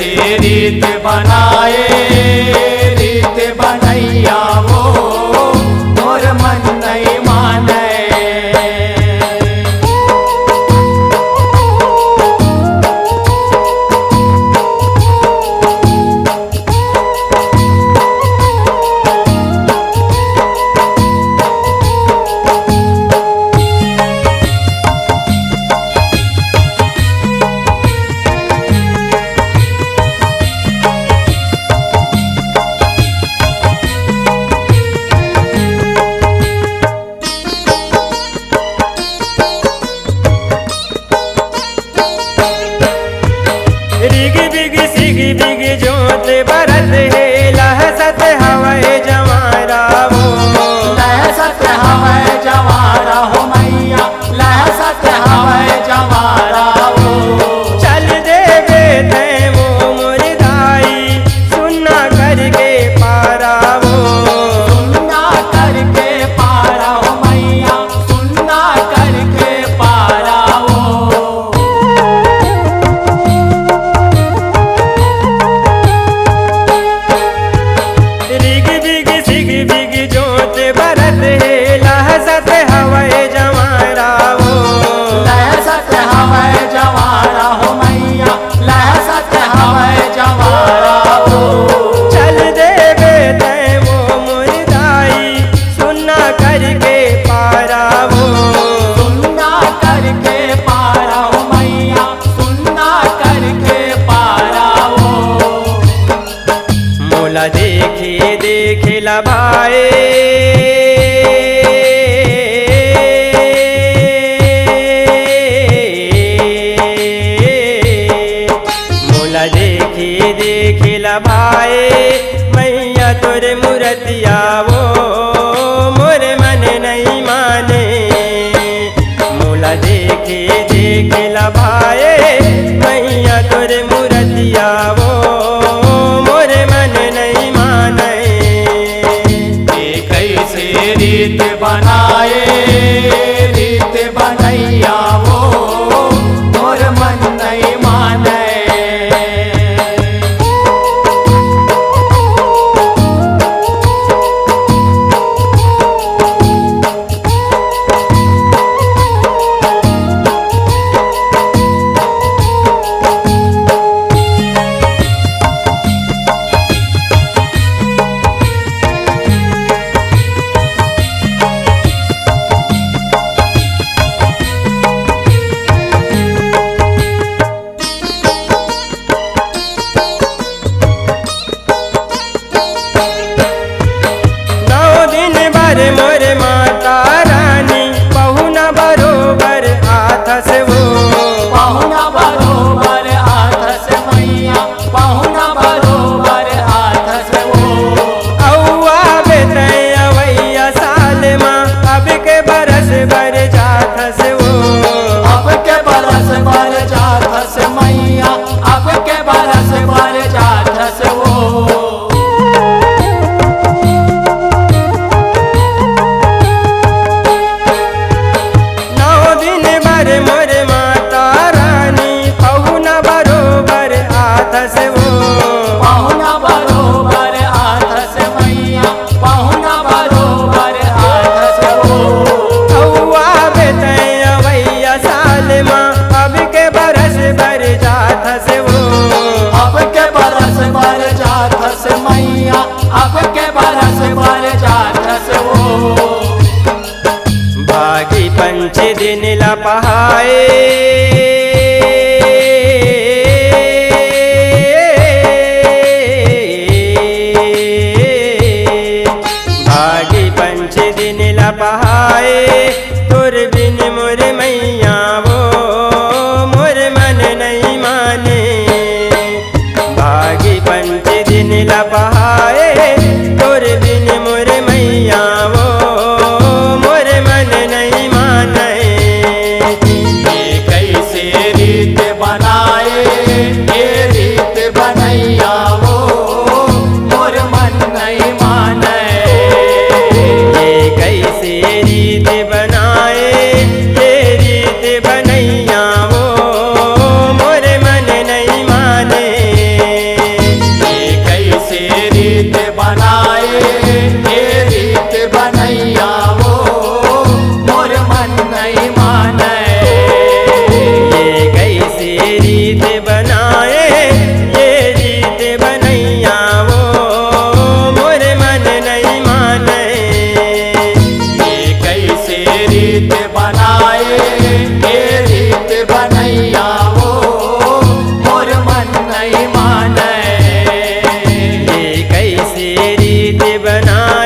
कैसे रीत बनाए रीत बनैया वो मोर मन नहीं माने। रिग बिग सिग बिग जोत बरत है लहसत हवाए जवारा वो लहसत हवाए जवारा हो मैया लहसत हवाए जवारा वो चल देवे थे वो मुरदाई सुनना करके पारा वो सुनना करके पारा हो मैया सुनना करके पारा वो रिग बिग सिग बिग जोत बरत है लहसत हवाए जवारा वो लहसत हवाए जवारा हो मैया लहसत हवाए जवारा वो चल देवे थे वो मुरदाई सुनना करके पारा वो सुनना करके पारा हो मैया सुनना करके पारा वो मोला देखे देखे लभाए मोला देखे देखे लभाए मैया तोरे मूर्तिया वो मोरे मन नहीं माने। मोला देखे देखे लभाए मैया तोरे मूर्तिया वो मोरे मन नहीं माने। ये कैसे रीत बनाए रीत बनैया वो मोर मन नहीं माने। मोरे माता रानी पहुना बरोबर हाथ से वो पहुना बरोबर हाथ से मैया पहुना बरोबर हाथ से वो औआ बेतैया वैया साल माँ अब के बरस बर जात से वो अब के बरस बर जात से मैया अब के बरस बर जात से वो मोरे माता रानी पहुना बरोबर हाथ से वो पहुना बरोबर हाथ से मैया पहुना बरोबर हाथ से वो औआ बेतैया वैया साल माँ अब के बरस बर जात से वो अब के बरस बर जात से मैया अब के बरस बर जात से वो भागी पंच दिन लपहाए भागी पंच दिन लपहाए तुर बिन मोर मैया वो मोर मन नहीं माने। भागी पंच दिन लपहाए तुर बिन मोर मैया वो मोर मन नहीं माने। ये कैसे रीत बनाए ये रीत बनैया वो मोर मन नहीं माने। ये कैसे रीत बनाए ये रीत बनैया वो मोर मन नहीं माने। बनाए